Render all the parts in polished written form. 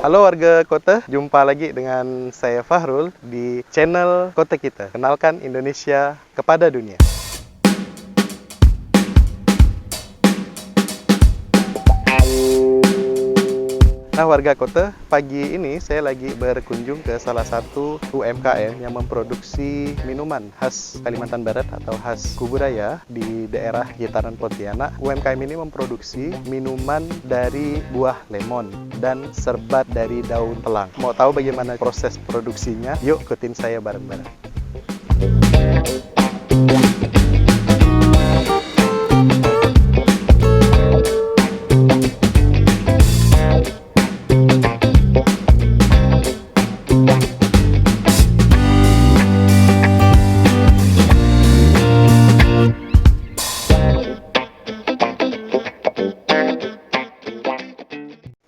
Halo warga kota, jumpa lagi dengan saya Fahrul di channel Kota Kita. Kenalkan Indonesia kepada dunia. Nah warga kota, pagi ini saya lagi berkunjung ke salah satu UMKM yang memproduksi minuman khas Kalimantan Barat atau khas Kuburaya di daerah Gitaran Pontianak. UMKM ini memproduksi minuman dari buah lemon dan serbat dari daun telang. Mau tahu bagaimana proses produksinya? Yuk ikutin saya bareng-bareng.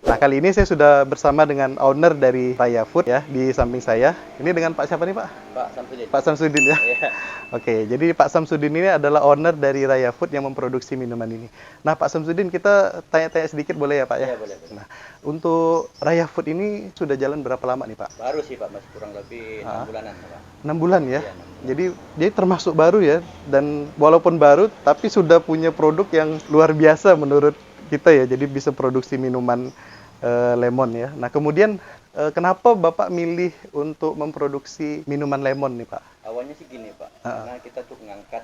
Nah, kali ini saya sudah bersama dengan owner dari Raya Food ya, di samping saya. Ini dengan Pak siapa nih, Pak? Pak Samsudin. Pak Samsudin ya? Iya. Oke, jadi Pak Samsudin ini adalah owner dari Raya Food yang memproduksi minuman ini. Nah, Pak Samsudin, kita tanya-tanya sedikit boleh ya, Pak ya? Iya, boleh. Nah, untuk Raya Food ini sudah jalan berapa lama nih, Pak? Baru sih Pak, masih kurang lebih 6 bulanan Pak. 6 bulan ya? Iya, 6 bulan. Jadi termasuk baru ya, dan walaupun baru, tapi sudah punya produk yang luar biasa menurut kita ya, jadi bisa produksi minuman lemon ya. Nah, kemudian kenapa Bapak milih untuk memproduksi minuman lemon nih, Pak? Awalnya sih gini Pak, karena kita tuh mengangkat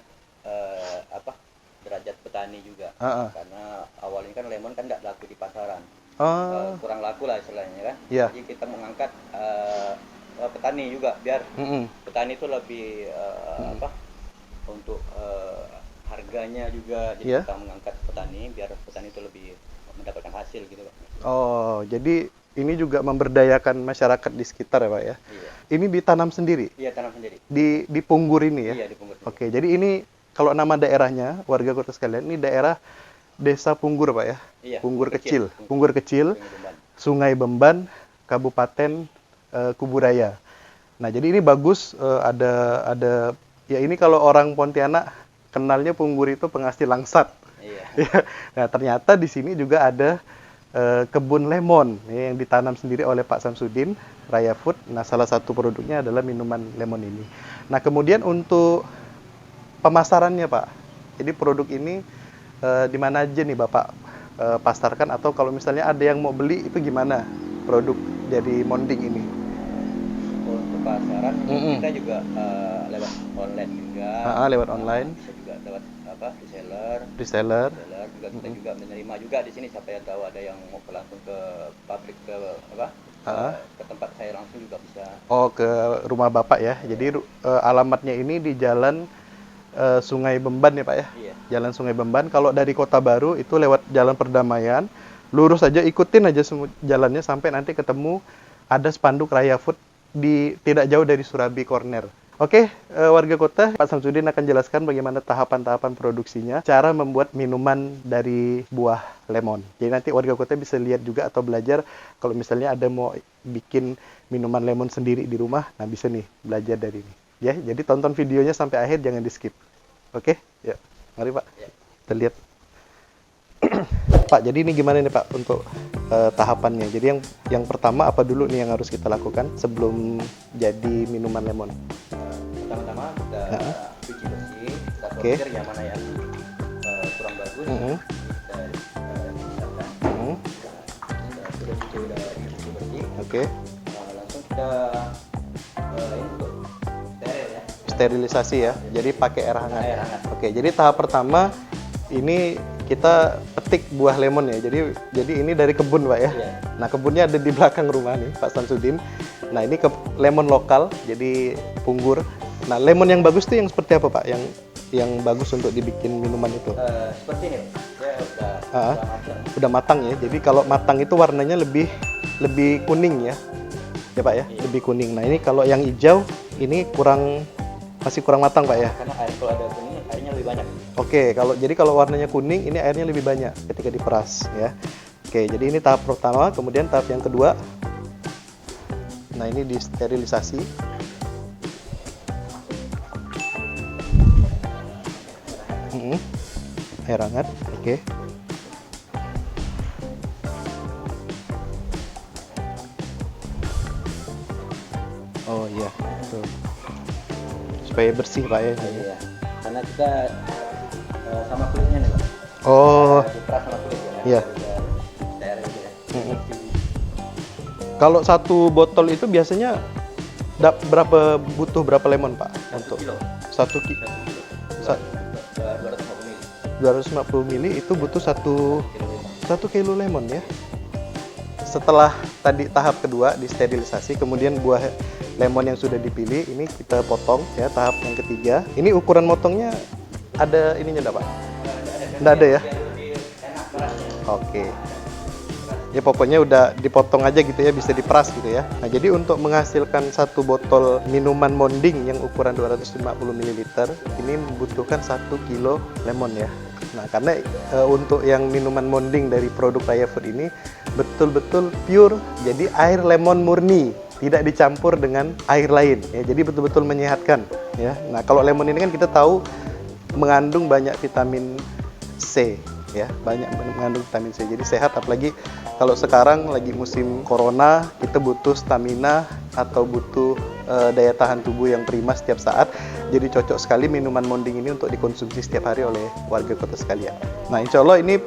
derajat petani juga. Karena awalnya kan lemon kan nggak laku di pasaran. Kurang laku lah istilahnya kan. Iya. Jadi kita mengangkat petani juga biar petani itu lebih untuk harganya juga. Jadi kita mengangkat petani biar petani itu lebih mendapatkan hasil gitu Pak. Oh, jadi ini juga memberdayakan masyarakat di sekitar ya, Pak ya? Iya. Ini ditanam sendiri? Iya, tanam sendiri. Di Punggur ini ya? Iya, di Punggur. Oke, jadi ini kalau nama daerahnya, warga kota sekalian, ini daerah Desa Punggur, Pak ya? Iya, Punggur Kecil. Kecil. Punggur Kecil, Sungai Bemban, Kabupaten Kuburaya. Nah, jadi ini bagus, ada ya ini kalau orang Pontianak kenalnya Punggur itu penghasil langsat. Iya. Nah, ternyata di sini juga ada kebun lemon yang ditanam sendiri oleh Pak Samsudin, Raya Food. Nah, salah satu produknya adalah minuman lemon ini. Nah, kemudian untuk pemasarannya, Pak. Jadi produk ini di mana aja nih Bapak pasarkan, atau kalau misalnya ada yang mau beli itu gimana produk dari Monding ini? Untuk pasaran kita juga lewat online juga. Lewat online. Bisa juga lewat reseller. Reseller. Juga kita juga menerima juga di sini, siapa yang tahu ada yang mau langsung ke pabrik ke tempat saya langsung juga bisa. Oh, ke rumah Bapak ya. Jadi alamatnya ini di Jalan Sungai Bemban ya, Pak ya? Iya. Jalan Sungai Bemban. Kalau dari Kota Baru itu lewat Jalan Perdamaian, lurus aja, ikutin aja jalannya sampai nanti ketemu ada spanduk Raya Food di tidak jauh dari Surabi Corner. Oke, warga kota, Pak Samsudin akan jelaskan bagaimana tahapan-tahapan produksinya, cara membuat minuman dari buah lemon. Jadi nanti warga kota bisa lihat juga atau belajar kalau misalnya ada mau bikin minuman lemon sendiri di rumah, nah bisa nih belajar dari ini. Ya, jadi tonton videonya sampai akhir, jangan di-skip. Oke? Ya. Mari, Pak. Ya. Kita lihat. Pak, jadi ini gimana nih Pak untuk tahapannya? Jadi yang pertama apa dulu nih yang harus kita lakukan sebelum jadi minuman lemon? Pertama-tama kita cuci bersih, kita sortir yang mana yang kurang bagus, kita pisahkan. Sudah cuci bersih. Oke. Langsung kita ini untuk steril ya. Sterilisasi ya. Jadi pakai air hangat. Air hangat. Oke, jadi tahap pertama ini kita petik buah lemon ya. Jadi ini dari kebun, Pak ya. Iya. Nah, kebunnya ada di belakang rumah nih, Pak Samsudin. Nah, ini lemon lokal, jadi Punggur. Nah, lemon yang bagus tuh yang seperti apa, Pak? Yang bagus untuk dibikin minuman itu? Seperti ini, ya udah matang. Udah matang ya. Jadi kalau matang itu warnanya lebih kuning ya. Ya, Pak ya, Iya. lebih kuning. Nah, ini kalau yang hijau ini masih kurang matang, Pak ya. Karena kalau ada kuning, airnya lebih banyak. Oke, kalau warnanya kuning, ini airnya lebih banyak ketika diperas ya. Oke, jadi ini tahap pertama, kemudian tahap yang kedua. Nah, ini disterilisasi. Air hangat, oke. Tuh. Supaya bersih Pak ya. Iya. Karena kita sama kulitnya nih Pak. Oh. Diperas sama kulit ya. Iya. Daerah gitu ya. Kalau satu botol itu biasanya butuh berapa lemon Pak? Untuk 1 kilo. 250 mili itu butuh 1 kilo lemon ya. Setelah tadi tahap kedua disterilisasi, kemudian buah lemon yang sudah dipilih ini kita potong ya, tahap yang ketiga. Ini ukuran motongnya ada ininya enggak Pak? Enggak ada ya? Oke. Ya pokoknya udah dipotong aja gitu ya, bisa diperas gitu ya. Nah jadi untuk menghasilkan satu botol minuman Monding yang ukuran 250 ml ini membutuhkan 1 kilo lemon ya. Nah karena untuk yang minuman Monding dari produk Raya Food ini betul-betul pure, jadi air lemon murni, tidak dicampur dengan air lain ya, jadi betul-betul menyehatkan ya. Nah kalau lemon ini kan kita tahu mengandung banyak vitamin C ya, banyak mengandung vitamin C, jadi sehat. Apalagi kalau sekarang lagi musim corona, kita butuh stamina atau butuh daya tahan tubuh yang prima setiap saat. Jadi cocok sekali minuman Monding ini untuk dikonsumsi setiap hari oleh warga kota sekalian. Nah insya Allah ini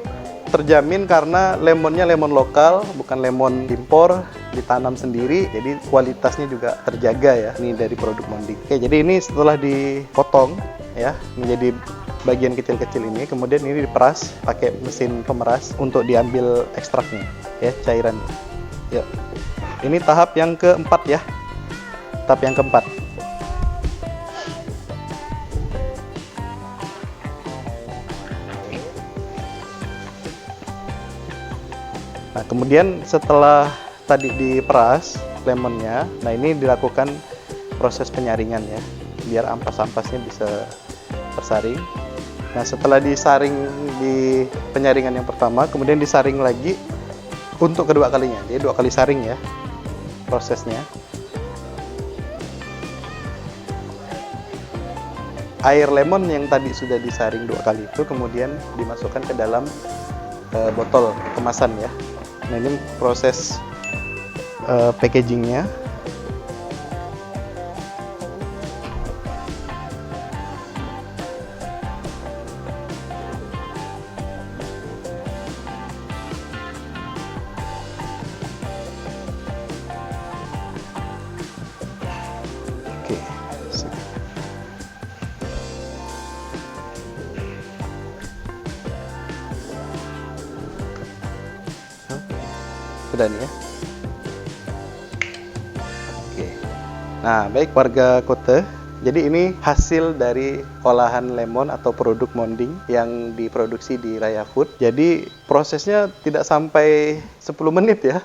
terjamin karena lemonnya lemon lokal, bukan lemon impor, ditanam sendiri, jadi kualitasnya juga terjaga ya. Ini dari produk Monding. Oke, jadi ini setelah dipotong ya menjadi bagian kecil-kecil ini, kemudian ini diperas pakai mesin pemeras untuk diambil ekstraknya ya, cairan ya. Ini tahap yang keempat ya, tahap yang keempat. Nah kemudian setelah tadi diperas lemonnya, nah ini dilakukan proses penyaringan ya, biar ampas-ampasnya bisa tersaring. Nah setelah disaring di penyaringan yang pertama, kemudian disaring lagi untuk kedua kalinya, jadi 2 kali saring ya prosesnya. Air lemon yang tadi sudah disaring 2 kali itu kemudian dimasukkan ke dalam botol kemasan ya. Nah ini proses packagingnya. Oke. Sudah nih ya. Oke. Nah, baik warga kota. Jadi ini hasil dari olahan lemon atau produk Monding yang diproduksi di Raya Food. Jadi prosesnya tidak sampai 10 menit ya.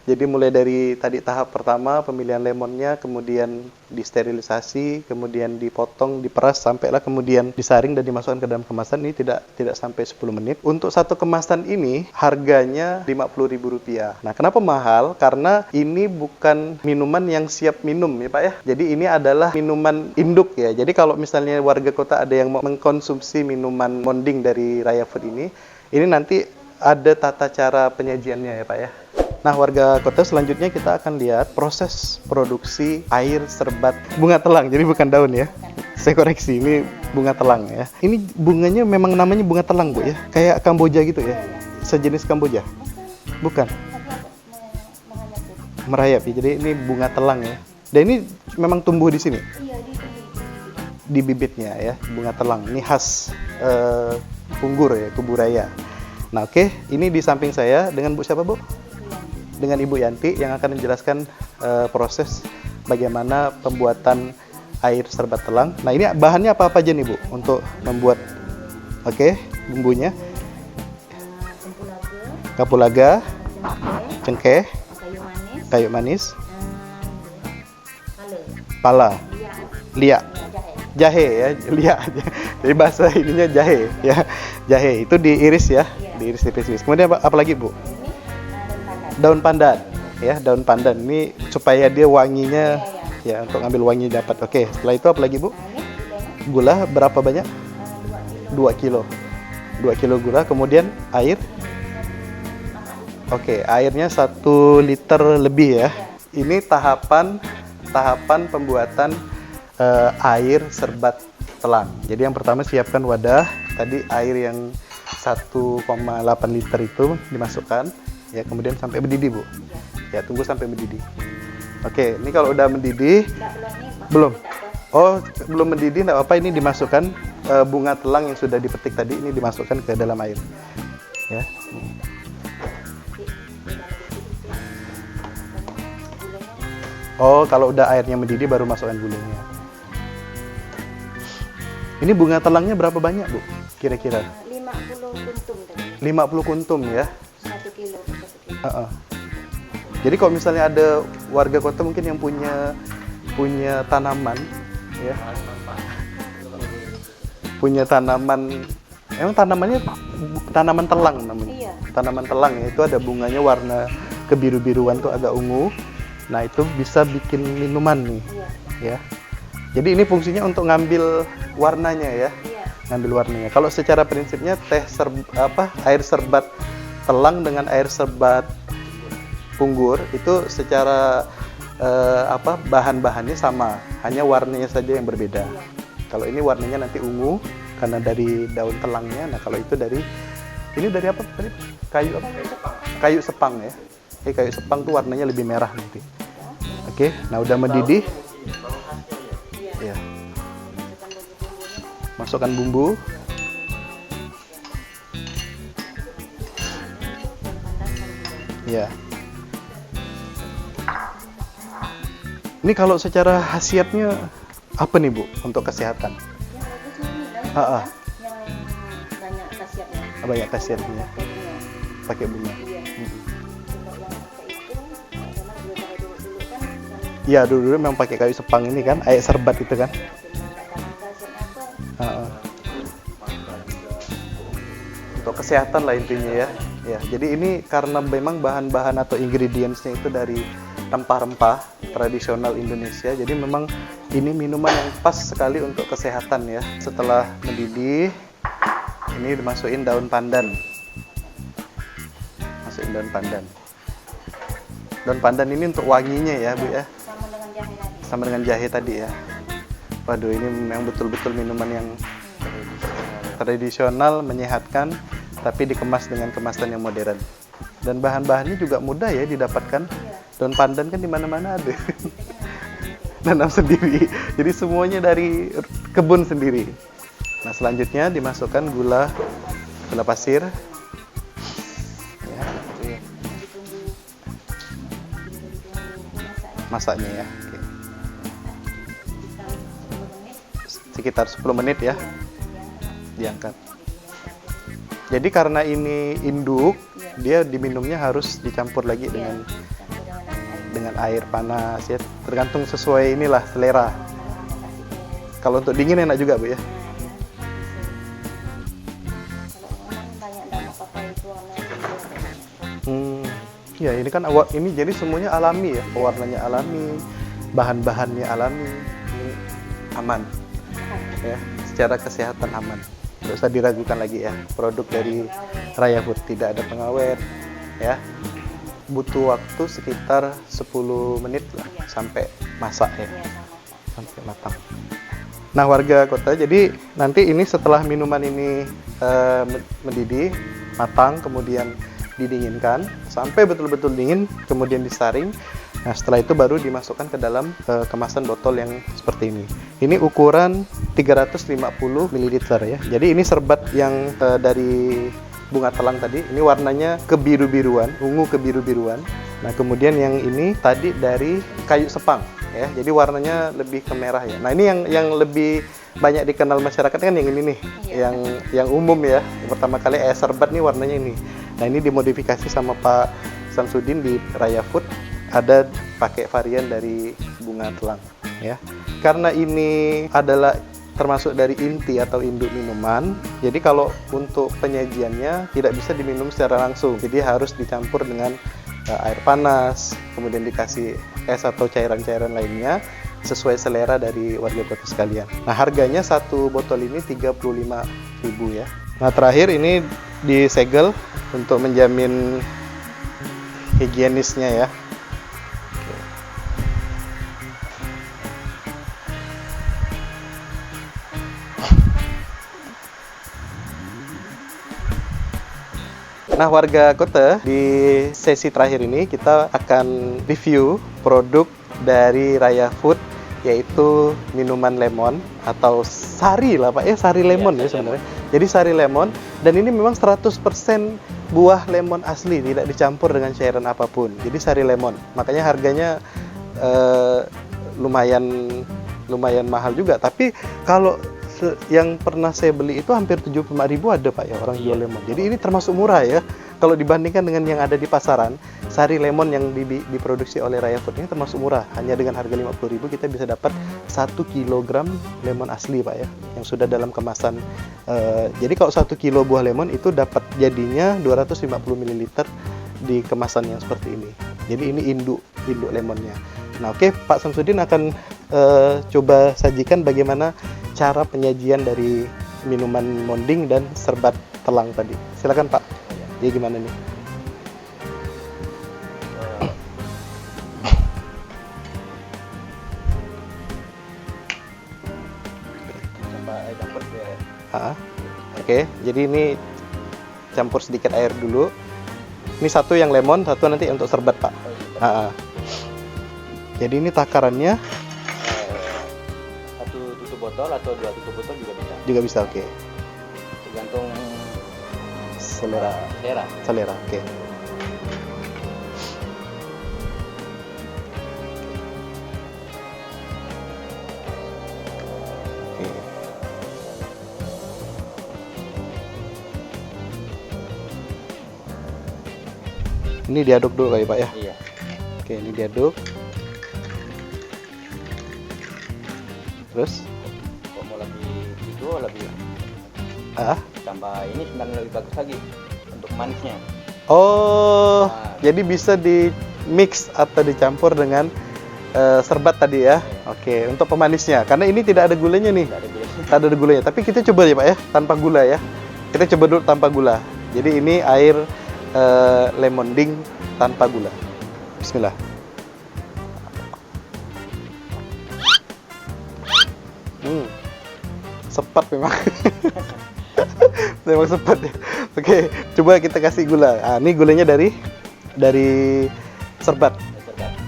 Jadi mulai dari tadi tahap pertama pemilihan lemonnya, kemudian disterilisasi, kemudian dipotong, diperas, sampailah kemudian disaring dan dimasukkan ke dalam kemasan. Ini tidak sampai 10 menit. Untuk satu kemasan ini harganya Rp50.000. Nah, kenapa mahal? Karena ini bukan minuman yang siap minum ya Pak ya. Jadi ini adalah minuman induk ya. Jadi kalau misalnya warga kota ada yang mau mengkonsumsi minuman Monding dari Raya Food ini nanti ada tata cara penyajiannya ya Pak ya. Nah warga kota, selanjutnya kita akan lihat proses produksi air serbat bunga telang. Jadi bukan daun ya, saya koreksi, ini bunga telang ya. Ini bunganya memang namanya bunga telang Bu ya, kayak Kamboja gitu ya, sejenis Kamboja. Bukan, merayap ya, jadi ini bunga telang ya. Dan ini memang tumbuh di sini, di bibitnya ya, bunga telang. Ini khas Punggur ya, Kuburaya. Nah oke, ini di samping saya dengan Bu siapa Bu? Dengan Ibu Yanti yang akan menjelaskan proses bagaimana pembuatan air serbat telang. Nah ini bahannya apa aja nih Bu untuk membuat bumbunya? Kapulaga, cengkeh, kayu manis, pala, liak, jahe ya, liak. Jadi bahasa ininya jahe ya, jahe itu diiris ya, diiris tipis-tipis. Kemudian apa lagi Bu? Daun pandan ya, daun pandan ini supaya dia wanginya ya, untuk ngambil wangi dapat. Oke, setelah itu apa lagi Bu? Gula berapa banyak? 2 kilo 2 kilo gula. Kemudian air, airnya 1 liter lebih ya. Ini tahapan tahapan pembuatan air serbat telang. Jadi yang pertama siapkan wadah, tadi air yang 1,8 liter itu dimasukkan, ya kemudian sampai mendidih Bu. Ya tunggu sampai mendidih. Oke, ini kalau udah mendidih, belum. Oh, belum mendidih, nggak apa-apa. Ini dimasukkan bunga telang yang sudah dipetik tadi, ini dimasukkan ke dalam air. Ya. Oh, kalau udah airnya mendidih baru masukkan gulanya. Ini bunga telangnya berapa banyak, Bu? Kira-kira? 50 kuntum. 50 kuntum ya? 1 kilo. Jadi kalau misalnya ada warga kota mungkin yang punya tanaman, ya, punya tanaman, emang tanamannya tanaman telang namanya. Iya. Tanaman telang ya, itu ada bunganya warna kebiru-biruan tuh agak ungu. Nah itu bisa bikin minuman nih, Iya. ya. Jadi ini fungsinya untuk ngambil warnanya ya, Iya. ngambil warnanya. Kalau secara prinsipnya air serbat telang dengan air serbat punggur itu secara bahan-bahannya sama, hanya warnanya saja yang berbeda. Kalau ini warnanya nanti ungu karena dari daun telangnya. Nah kalau itu dari apa tadi? Kayu apa? Kayu sepang ya. Kayu sepang tuh warnanya lebih merah nanti. Oke, nah udah mendidih. Ya. Masukkan bumbu. Ya. Ini kalau secara khasiatnya apa nih Bu untuk kesehatan? Yang bagusnya ini kan, Ah. yang banyak khasiatnya. Banyak khasiatnya. Pakai bunga. Iya. Kalau yang pakai itu adalah dulu kan Iya, dulu memang pakai kayu sepang ini kan, air serbat itu kan. Untuk kesehatan lah intinya ya. Ya, jadi ini karena memang bahan-bahan atau ingredientsnya itu dari rempah-rempah tradisional Indonesia. Jadi memang ini minuman yang pas sekali untuk kesehatan ya. Setelah mendidih, ini dimasukin daun pandan. Masukin daun pandan. Daun pandan ini untuk wanginya ya, Bu ya. sama dengan jahe tadi. Sama dengan jahe tadi ya. Waduh, ini memang betul-betul minuman yang tradisional, menyehatkan, tapi dikemas dengan kemasan yang modern. Dan bahan-bahannya juga mudah ya didapatkan. Daun pandan kan di mana-mana ada. Nanam sendiri. Jadi semuanya dari kebun sendiri. Nah, selanjutnya dimasukkan gula pasir. Ya, masaknya ya. Oke. Sekitar 10 menit ya. Diangkat. Jadi karena ini induk, dia diminumnya harus dicampur lagi dengan air panas ya, tergantung sesuai inilah selera. Kalau untuk dingin enak juga Bu ya. Ya ini kan ini jadi semuanya alami ya, pewarnanya alami, bahan-bahannya alami, ini aman ya, secara kesehatan aman. Tidak usah diragukan lagi ya, produk dari Raya Food, tidak ada pengawet ya. Butuh waktu sekitar 10 menit lah sampai masak ya, sampai matang. Nah warga kota, jadi nanti ini setelah minuman ini mendidih, matang, kemudian didinginkan sampai betul-betul dingin, kemudian disaring. Nah setelah itu baru dimasukkan ke dalam kemasan botol yang seperti ini. Ini ukuran 350 ml ya. Jadi ini serbat yang dari bunga telang tadi, ini warnanya kebiru-biruan, ungu kebiru-biruan. Nah kemudian yang ini tadi dari kayu sepang ya, jadi warnanya lebih ke merah ya. Nah ini yang lebih banyak dikenal masyarakat kan yang ini nih, yang umum ya. Yang pertama kali air serbat nih warnanya ini. Nah ini dimodifikasi sama Pak Samsudin di Raya Food, ada pakai varian dari bunga telang ya. Karena ini adalah termasuk dari inti atau induk minuman, jadi kalau untuk penyajiannya tidak bisa diminum secara langsung, jadi harus dicampur dengan air panas, kemudian dikasih es atau cairan-cairan lainnya sesuai selera dari warga kota sekalian. Nah harganya satu botol ini 35.000 ya. Nah terakhir ini disegel untuk menjamin higienisnya ya. Nah, warga kota, di sesi terakhir ini kita akan review produk dari Raya Food, yaitu minuman lemon atau sari lah Pak ya, sari lemon ya sebenarnya. Jadi sari lemon, dan ini memang 100% buah lemon asli, tidak dicampur dengan cairan apapun. Jadi sari lemon, makanya harganya lumayan mahal juga. Tapi kalau yang pernah saya beli itu hampir 75.000 ada Pak ya orang jual lemon. Jadi ini termasuk murah ya. Kalau dibandingkan dengan yang ada di pasaran, sari lemon yang diproduksi oleh Raya Food ini termasuk murah. Hanya dengan harga 50.000 kita bisa dapat 1 kilogram lemon asli Pak ya, yang sudah dalam kemasan. Jadi kalau 1 kilo buah lemon itu dapat jadinya 250 ml di kemasan yang seperti ini. Jadi ini induk lemonnya. Nah, oke, Pak Samsudin akan coba sajikan bagaimana cara penyajian dari minuman monding dan serbat telang tadi. Silakan Pak. Jadi gimana nih? Oke, jadi ini campur sedikit air dulu. Ini satu yang lemon, satu nanti untuk serbat Pak. Jadi ini takarannya satu tutup botol atau 2 tutup botol juga bisa. Juga bisa, oke. Tergantung selera, oke. Ini diaduk dulu kali Pak ya? Iya. Oke, ini diaduk. Terus? Kalau mau lebih tambah ini sebenarnya lebih bagus lagi untuk manisnya. Oh, jadi bisa di mix atau dicampur dengan serbat tadi ya? Oke, untuk pemanisnya. Karena ini tidak ada gulanya nih. Tidak ada gulanya. Tapi kita coba ya Pak ya, tanpa gula ya. Kita coba dulu tanpa gula. Jadi ini air lemonding tanpa gula. Bismillah. Sepat memang. Memang sepat ya. Oke, coba kita kasih gula. Ah, ini gulanya dari serbat.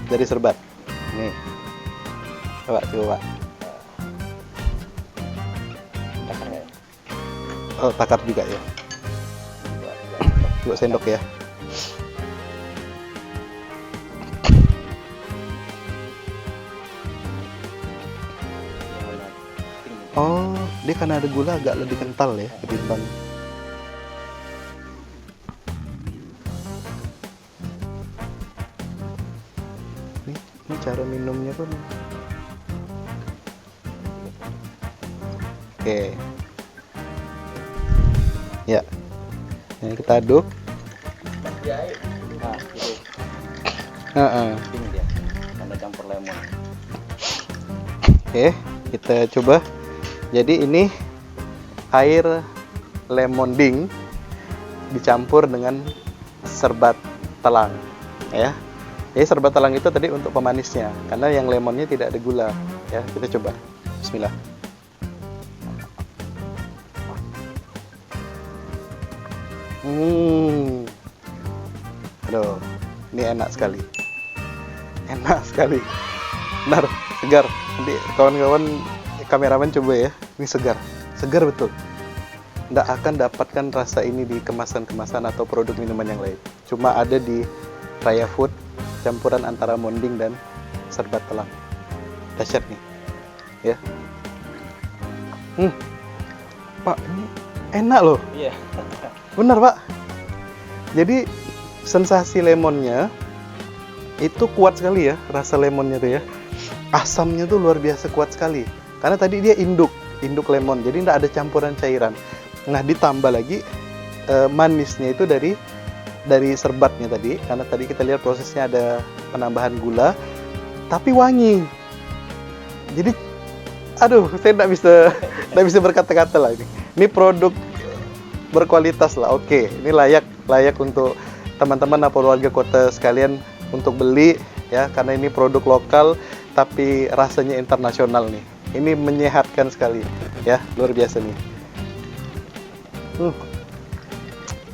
Dari serbat. Nih. Coba. Takar nggak ya? Oh, takar juga ya. 2 sendok ya. Oh, dia karena ada gula agak lebih kental ya ketimbang. Ini cara minumnya pun. Oke. Ya. Ini kita aduk. Nah, itu. Ini dia. Tanda campur lemon. Oke, kita coba. Jadi ini air lemonding dicampur dengan serbat telang, ya. Jadi serbat telang itu tadi untuk pemanisnya, karena yang lemonnya tidak ada gula, ya. Kita coba. Bismillah. Aduh, ini enak sekali. Enak sekali. Benar, segar. Nanti kawan-kawan kameramen coba ya, ini segar betul. Nggak akan dapatkan rasa ini di kemasan-kemasan atau produk minuman yang lain. Cuma ada di Raya Food, campuran antara monding dan serbat telang. Dahsyat nih, ya. Pak, ini enak loh. Iya. Benar Pak. Jadi sensasi lemonnya itu kuat sekali ya, rasa lemonnya tuh ya. Asamnya tuh luar biasa kuat sekali. Karena tadi dia induk lemon, jadi tidak ada campuran cairan. Nah, ditambah lagi manisnya itu dari serbatnya tadi, karena tadi kita lihat prosesnya ada penambahan gula, tapi wangi. Jadi, aduh, saya tidak bisa berkata-kata lah ini. Ini produk berkualitas lah, oke. Ini layak untuk teman-teman atau warga kota sekalian untuk beli ya, karena ini produk lokal tapi rasanya internasional nih. Ini menyehatkan sekali ya, luar biasa nih.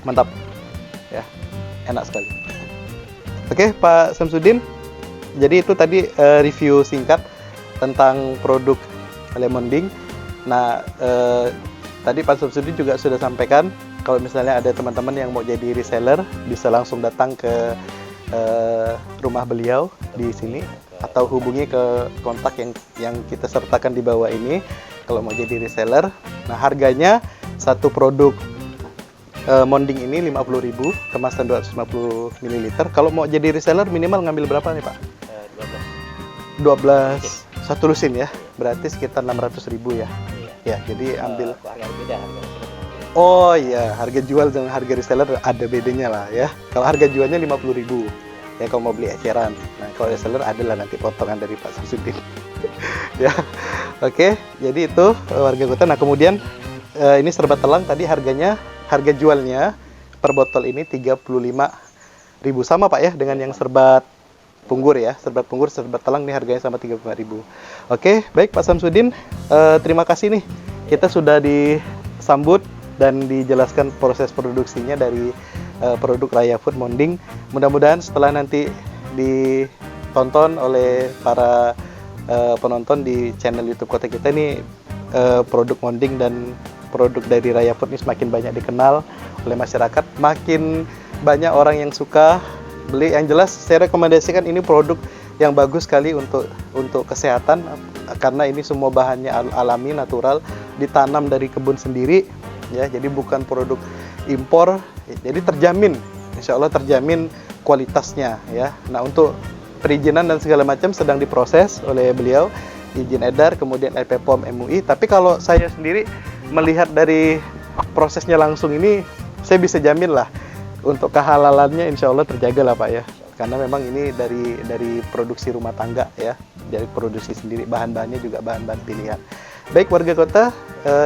Mantap ya. Enak sekali. Oke, Pak Samsudin. Jadi itu tadi review singkat tentang produk Lemonding. Nah, tadi Pak Samsudin juga sudah sampaikan kalau misalnya ada teman-teman yang mau jadi reseller bisa langsung datang ke rumah beliau di sini atau hubungi ke kontak yang kita sertakan di bawah ini kalau mau jadi reseller. Nah, harganya satu produk Monding ini 50.000, kemasan 250 ml. Kalau mau jadi reseller minimal ngambil berapa nih, Pak? 12 satu lusin ya. Berarti sekitar 600.000 ya. Ya, jadi ambil harga beda harga. Oh iya, harga jual dengan harga reseller ada bedanya lah ya. Kalau harga jualnya 50.000 ya kalau mau beli eceran. Nah, kalau reseller adalah nanti potongan dari Pak Samsudin. Ya. Oke, jadi itu warga kota. Nah, kemudian ini serbat telang tadi harga jualnya per botol ini 35.000 sama Pak ya dengan yang serbat punggur ya. Serbat punggur, serbat telang nih harganya sama 35.000. Oke, baik Pak Samsudin, terima kasih nih. Kita sudah disambut dan dijelaskan proses produksinya dari produk Raya Food Monding. Mudah-mudahan setelah nanti ditonton oleh para penonton di channel YouTube Kota kita ini produk Monding dan produk dari Raya Food ini semakin banyak dikenal oleh masyarakat, makin banyak orang yang suka beli. Yang jelas saya rekomendasikan ini produk yang bagus sekali untuk kesehatan karena ini semua bahannya alami, natural, ditanam dari kebun sendiri ya, jadi bukan produk impor, jadi terjamin, insya Allah terjamin kualitasnya ya. Nah, untuk perizinan dan segala macam sedang diproses oleh beliau, izin edar, kemudian LP POM MUI. Tapi kalau saya sendiri melihat dari prosesnya langsung ini, saya bisa jamin lah untuk kehalalannya insya Allah terjaga lah Pak ya. Karena memang ini dari produksi rumah tangga ya, dari produksi sendiri, bahan-bahannya juga bahan-bahan pilihan. Baik warga kota,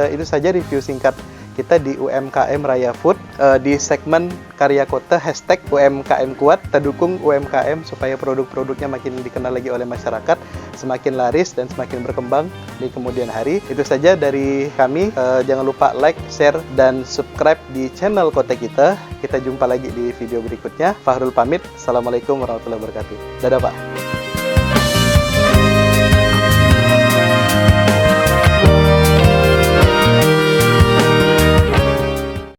itu saja review singkat kita di UMKM Raya Food di segmen Karya Kota #UMKM Kuat. Kita dukung UMKM supaya produk-produknya makin dikenal lagi oleh masyarakat, semakin laris dan semakin berkembang di kemudian hari. Itu saja dari kami. Jangan lupa like, share, dan subscribe di channel Kota kita. Kita jumpa lagi di video berikutnya. Fahrul pamit. Assalamualaikum warahmatullahi wabarakatuh. Dadah Pak.